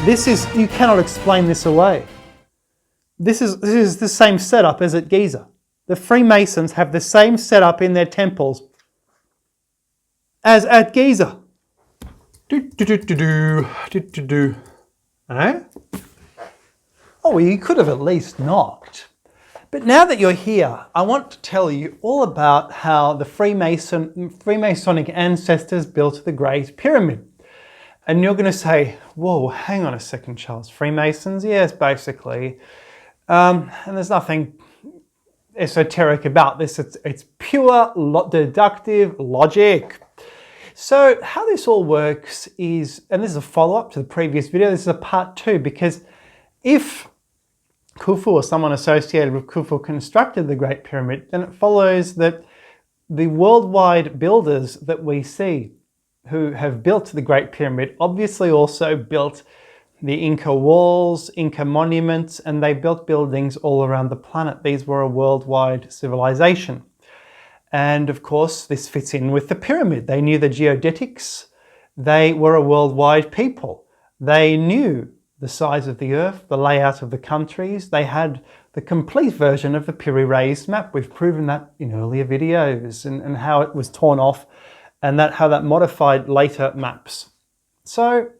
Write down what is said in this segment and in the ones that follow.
You cannot explain this away. This is the same setup as at Giza. The Freemasons have the same setup in their temples as at Giza. Eh? Oh, well, you could have at least knocked. But now that you're here, I want to tell you all about how the Freemasonic ancestors built the Great Pyramid. And you're going to say, whoa, hang on a second, Charles. Freemasons? Yes, basically. And there's nothing esoteric about this. It's pure deductive logic. So how this all works is, and this is a follow-up to the previous video, this is a part 2, because if Khufu or someone associated with Khufu constructed the Great Pyramid, then it follows that the worldwide builders that we see who have built the Great Pyramid obviously also built the Inca walls, Inca monuments, and they built buildings all around the planet. These were a worldwide civilization. And of course, this fits in with the pyramid. They knew the geodetics. They were a worldwide people. They knew the size of the earth, the layout of the countries. They had the complete version of the Piri-Reis map. We've proven that in earlier videos and how it was torn off and how that modified later maps. So,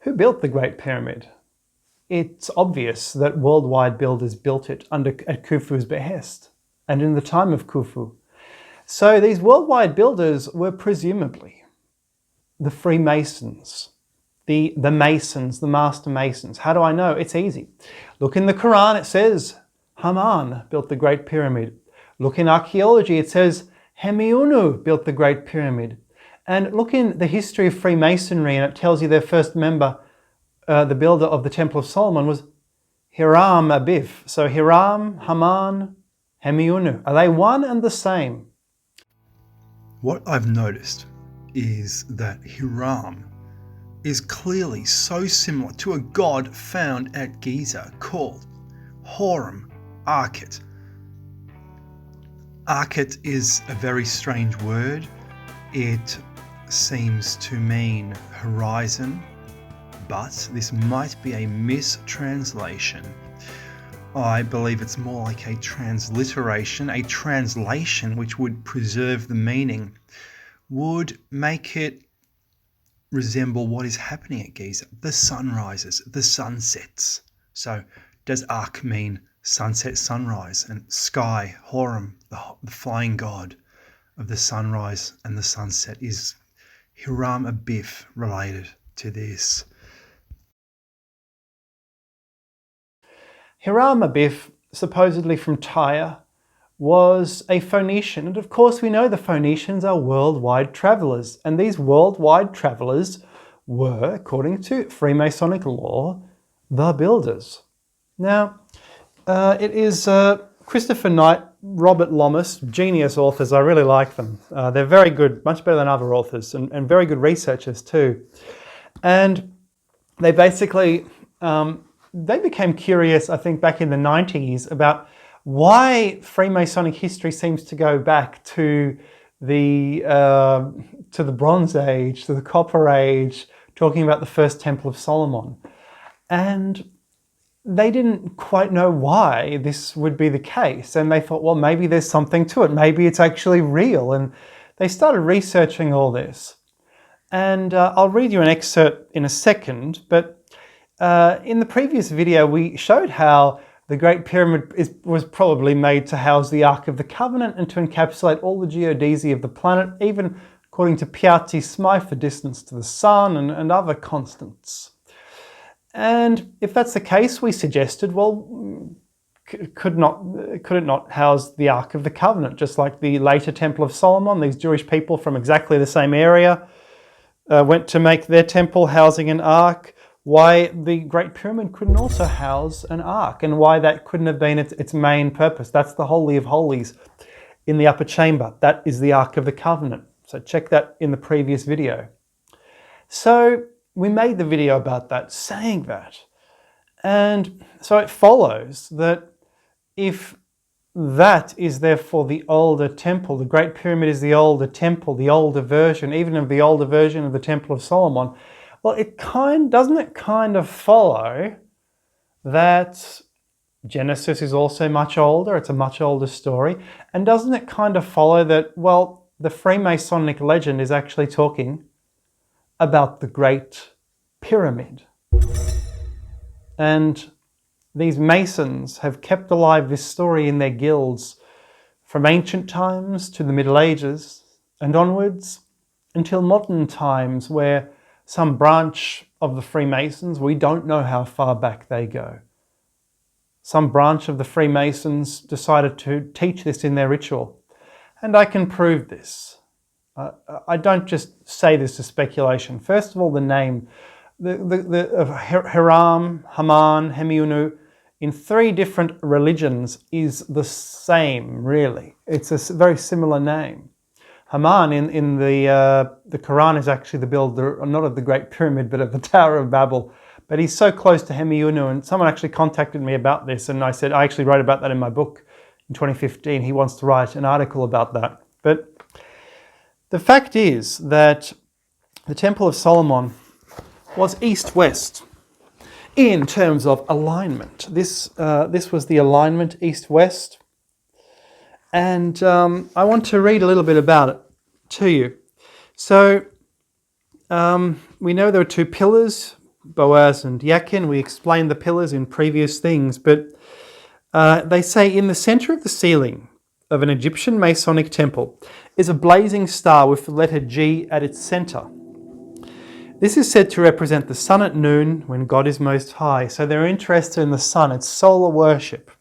who built the Great Pyramid? It's obvious that worldwide builders built it at Khufu's behest and in the time of Khufu. So these worldwide builders were presumably the Freemasons, the Masons, the Master Masons. How do I know? It's easy. Look in the Quran, it says Haman built the Great Pyramid. Look in archaeology, it says Hemiunu built the Great Pyramid. And look in the history of Freemasonry and it tells you their first member, the builder of the Temple of Solomon, was Hiram Abif. So Hiram, Haman, Hemiunu. Are they one and the same? What I've noticed is that Hiram is clearly so similar to a god found at Giza called HoremAkhet. Akhet is a very strange word. It seems to mean horizon, but this might be a mistranslation. I believe it's more like a transliteration, a translation which would preserve the meaning, would make it resemble what is happening at Giza. The sunrises, the sunsets. So does Ak mean sunset, sunrise, and sky, Horem, the flying god of the sunrise and the sunset? Is Hiram Abif related to this? Hiram Abif, supposedly from Tyre, was a Phoenician. And of course we know the Phoenicians are worldwide travellers. And these worldwide travellers were, according to Freemasonic law, the builders. Now, it is Christopher Knight, Robert Lomas, genius authors. I really like them. They're very good, much better than other authors, and very good researchers too. And they basically, they became curious, I think, back in the 90s about why Freemasonic history seems to go back to the Bronze Age, to the Copper Age, talking about the first Temple of Solomon. And they didn't quite know why this would be the case. And they thought, well, maybe there's something to it. Maybe it's actually real. And they started researching all this. And I'll read you an excerpt in a second. But in the previous video, we showed how the Great Pyramid was probably made to house the Ark of the Covenant and to encapsulate all the geodesy of the planet, even according to Piazzi Smythe, the distance to the sun and other constants. And if that's the case, we suggested, well, could it not house the Ark of the Covenant, just like the later Temple of Solomon? These Jewish people from exactly the same area went to make their temple housing an ark. Why the Great Pyramid couldn't also house an ark, and why that couldn't have been its main purpose. That's the Holy of Holies in the upper chamber. That is the Ark of the Covenant. So check that in the previous video. So we made the video about that, saying that. And so it follows that if that is therefore the older temple, the Great Pyramid is the older temple, the older version, even of the older version of the Temple of Solomon, Well, doesn't it kind of follow that Genesis is also much older? It's a much older story. And doesn't it kind of follow that, well, the Freemasonic legend is actually talking about the Great Pyramid? And these Masons have kept alive this story in their guilds from ancient times to the Middle Ages and onwards until modern times, where some branch of the Freemasons, we don't know how far back they go, some branch of the Freemasons decided to teach this in their ritual. And I can prove this. I don't just say this as speculation. First of all, the name, of Hiram, Haman, Hemiunu, in 3 different religions is the same, really. It's a very similar name. Haman in the Quran is actually the builder, not of the Great Pyramid, but of the Tower of Babel. But he's so close to Hemiunu, and someone actually contacted me about this, and I said, I actually wrote about that in my book in 2015. He wants to write an article about that. But the fact is that the Temple of Solomon was east-west in terms of alignment. This was the alignment east-west. And I want to read a little bit about it to you. So we know there are 2 pillars, Boaz and Yakin. We explained the pillars in previous things, but they say in the center of the ceiling of an Egyptian Masonic temple is a blazing star with the letter G at its center. This is said to represent the sun at noon when God is most high. So they're interested in the sun. It's solar worship.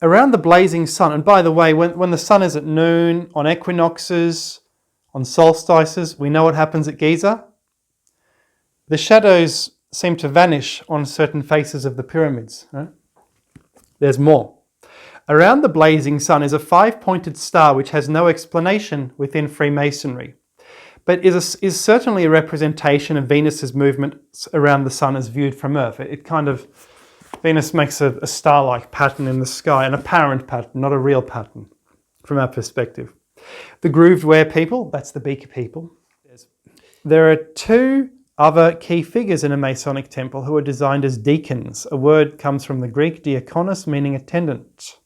Around the blazing sun, and by the way, when the sun is at noon, on equinoxes, on solstices, we know what happens at Giza. The shadows seem to vanish on certain faces of the pyramids. Right? There's more. Around the blazing sun is a 5-pointed star which has no explanation within Freemasonry, but is certainly a representation of Venus's movements around the sun as viewed from Earth. Venus makes a star-like pattern in the sky, an apparent pattern, not a real pattern from our perspective. The grooved ware people, that's the beaker people. There are 2 other key figures in a Masonic temple who are designed as deacons. A word comes from the Greek diakonos, meaning attendant.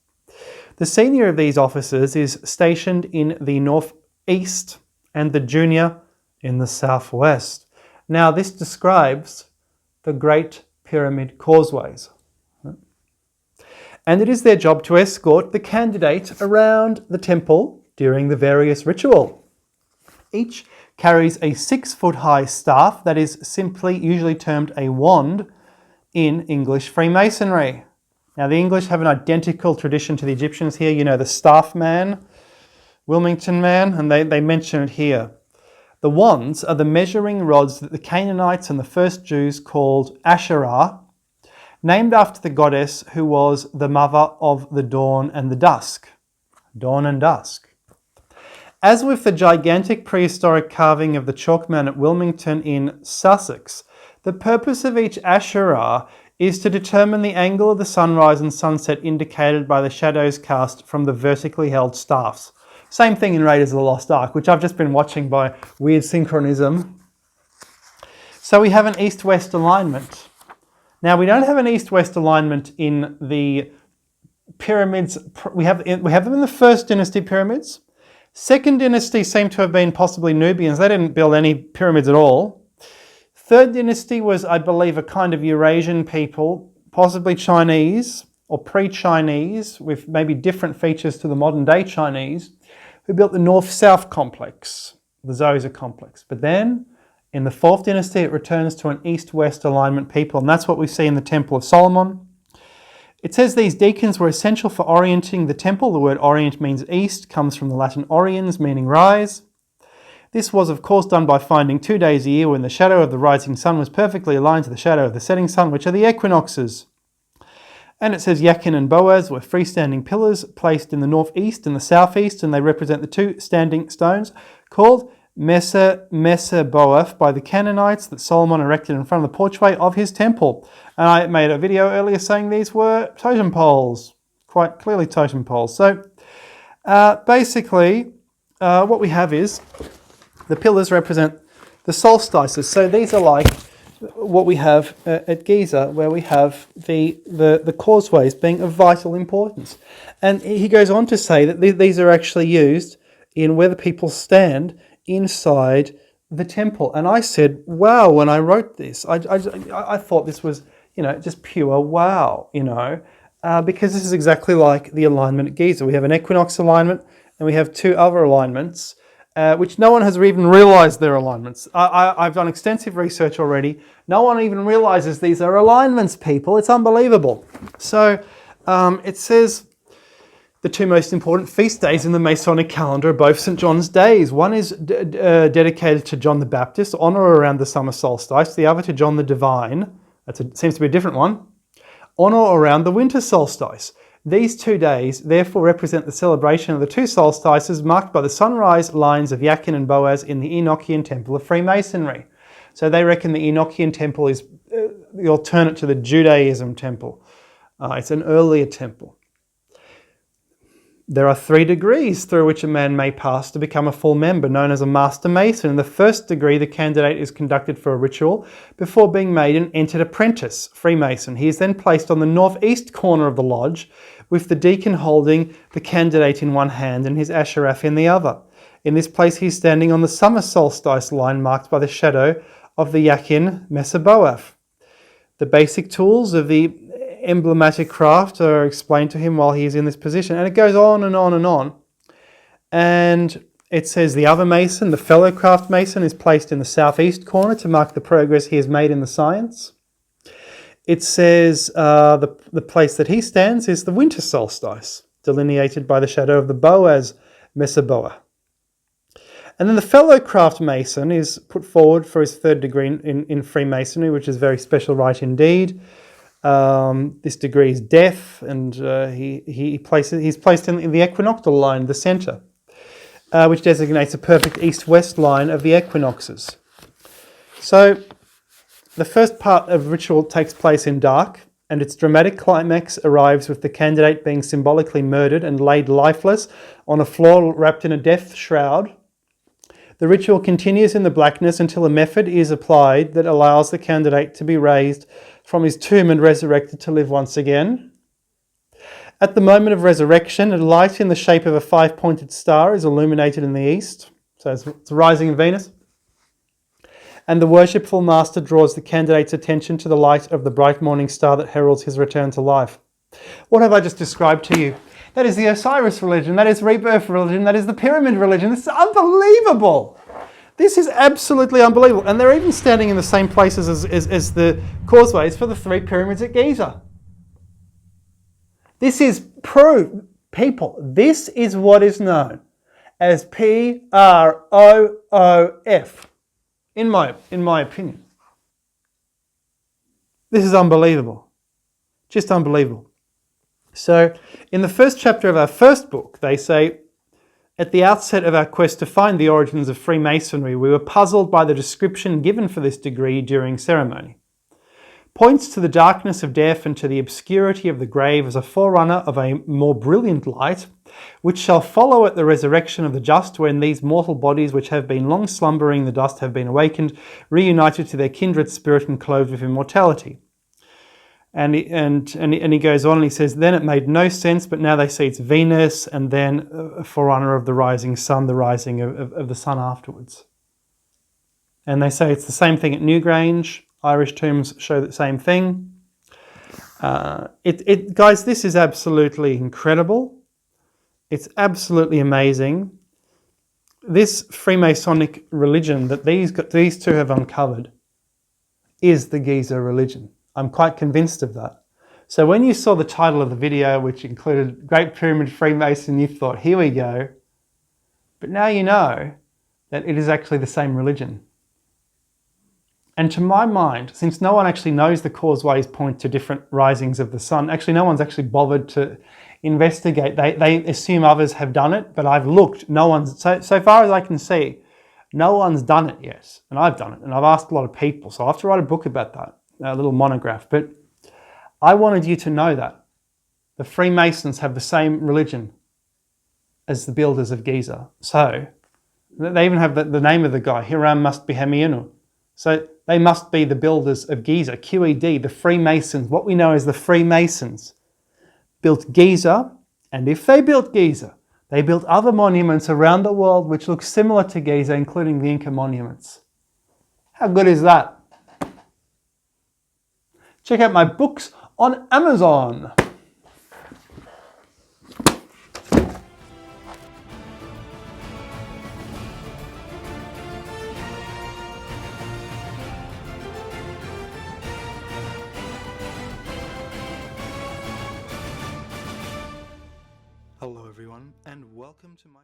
The senior of these officers is stationed in the northeast and the junior in the southwest. Now this describes the Great Pyramid causeways. And it is their job to escort the candidate around the temple during the various ritual. Each carries a 6-foot-high staff that is usually termed a wand in English Freemasonry. Now the English have an identical tradition to the Egyptians here. You know, the staff man, Wilmington man, and they mention it here. The wands are the measuring rods that the Canaanites and the first Jews called Asherah, named after the goddess who was the mother of the dawn and the dusk. Dawn and dusk. As with the gigantic prehistoric carving of the Chalkman at Wilmington in Sussex, the purpose of each Asherah is to determine the angle of the sunrise and sunset indicated by the shadows cast from the vertically held staffs. Same thing in Raiders of the Lost Ark, which I've just been watching by weird synchronism. So we have an east-west alignment. Now we don't have an east-west alignment in the pyramids. We have them in the First Dynasty pyramids. Second Dynasty seem to have been possibly Nubians. They didn't build any pyramids at all. Third Dynasty was, I believe, a kind of Eurasian people, possibly Chinese or pre-Chinese, with maybe different features to the modern-day Chinese, who built the North-South complex, the Zoser complex. But then, in the Fourth Dynasty, it returns to an East-West alignment people, and that's what we see in the Temple of Solomon. It says these deacons were essential for orienting the temple. The word orient means east, comes from the Latin oriens, meaning rise. This was, of course, done by finding 2 days a year when the shadow of the rising sun was perfectly aligned to the shadow of the setting sun, which are the equinoxes. And it says Yakin and Boaz were freestanding pillars placed in the northeast and the southeast, and they represent the 2 standing stones called Meseboaf by the Canaanites that Solomon erected in front of the porchway of his temple. And I made a video earlier saying these were totem poles, quite clearly totem poles. So basically what we have is the pillars represent the solstices. So these are like what we have at Giza, where we have the causeways being of vital importance. And he goes on to say that these are actually used in where the people stand inside the temple. And I said, wow, when I wrote this, I thought this was, just pure wow, because this is exactly like the alignment at Giza. We have an equinox alignment and we have two other alignments, which no one has even realized they're alignments. I've done extensive research already. No one even realizes these are alignments, people. It's unbelievable. So it says the two most important feast days in the Masonic calendar are both St. John's days. One is dedicated to John the Baptist, honor around the summer solstice. The other to John the Divine. Seems to be a different one. Honor around the winter solstice. These 2 days therefore represent the celebration of the two solstices marked by the sunrise lines of Yakin and Boaz in the Enochian temple of Freemasonry. So they reckon the Enochian temple is the alternate to the Judaism temple. It's an earlier temple. There are 3 degrees through which a man may pass to become a full member, known as a Master Mason. In the first degree, the candidate is conducted for a ritual before being made an entered apprentice, Freemason. He is then placed on the northeast corner of the lodge, with the deacon holding the candidate in one hand and his asheraf in the other. In this place, he is standing on the summer solstice line marked by the shadow of the Yakin Mesaboaf. The basic tools of the emblematic craft are explained to him while he is in this position. And it goes on and on and on. And it says the other Mason, the fellow craft Mason, is placed in the southeast corner to mark the progress he has made in the science. It says the place that he stands is the winter solstice, delineated by the shadow of the Boaz Mesaboa. And then the fellow craft Mason is put forward for his 3rd degree in Freemasonry, which is a very special rite indeed. This degree is death, and he's placed in the equinoctial line, the centre, which designates a perfect east-west line of the equinoxes. So the first part of ritual takes place in dark, and its dramatic climax arrives with the candidate being symbolically murdered and laid lifeless on a floor wrapped in a death shroud. The ritual continues in the blackness until a method is applied that allows the candidate to be raised from his tomb and resurrected to live once again. At the moment of resurrection, a light in the shape of a 5-pointed star is illuminated in the east. So it's rising Venus. And the worshipful master draws the candidate's attention to the light of the bright morning star that heralds his return to life. What have I just described to you? That is the Osiris religion, that is rebirth religion, that is the pyramid religion. This is unbelievable. This is absolutely unbelievable. And they're even standing in the same places as the causeways for the 3 pyramids at Giza. This is proof. People, this is what is known as PROOF, in my opinion. This is unbelievable. Just unbelievable. So, in the first chapter of our first book, they say, at the outset of our quest to find the origins of Freemasonry, we were puzzled by the description given for this degree during ceremony. Points to the darkness of death and to the obscurity of the grave as a forerunner of a more brilliant light, which shall follow at the resurrection of the just, when these mortal bodies which have been long slumbering in the dust have been awakened, reunited to their kindred spirit and clothed with immortality. And he goes on and he says, then it made no sense, but now they see it's Venus and then a forerunner of the rising sun, the rising of the sun afterwards. And they say it's the same thing at Newgrange. Irish tombs show the same thing. Guys, this is absolutely incredible. It's absolutely amazing. This Freemasonic religion that these two have uncovered is the Giza religion. I'm quite convinced of that. So when you saw the title of the video, which included Great Pyramid Freemason, you thought, here we go. But now you know that it is actually the same religion. And to my mind, since no one actually knows the causeways point to different risings of the sun, actually no one's actually bothered to investigate. They assume others have done it, but I've looked, no one's, so far as I can see, no one's done it yet. And I've done it, and I've asked a lot of people, so I have to write a book about that. A little monograph, but I wanted you to know that the Freemasons have the same religion as the builders of Giza. So They even have the name of the guy, Hiram must be Hamiunu. So they must be the builders of Giza, QED, the Freemasons, what we know as the Freemasons, built Giza, and if they built Giza, they built other monuments around the world which look similar to Giza, including the Inca monuments. How good is that? Check out my books on Amazon. Hello everyone, and welcome to my